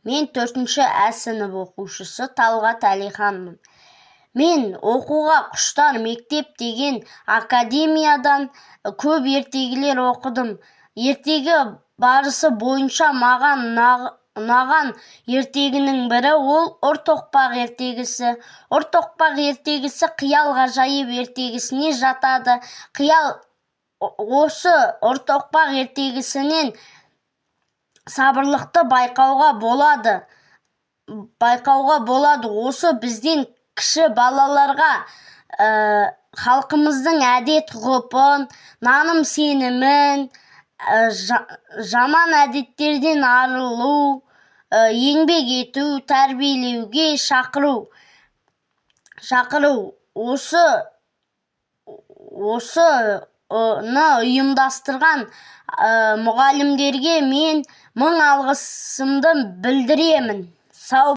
Мен 4-ші Ә сынып оқушысы Талғат Әлиханмын. Мен оқуға құштар мектеп деген академиядан көп ертегілер оқыдым. Ертегі барысы бойынша маған ұнаған ертегінің бірі ол Ұрт Тоқпақ ертегісі. Ұрт Тоқпақ ертегісі қиял ғажайып ертегісіне жатады. Осы Ұрт Тоқпақ ертегісінен сабырлықты байқауға болады. Осы бізден кіші балаларға халқымыздың әдет-ғұрпын, наным-сенімін, жаман әдеттерден арылу, еңбек ету, тәрбиелеуге шақыру. Осыны ұйымдастырған мұғалімдерге мен мың алғысымды білдіремін. Сау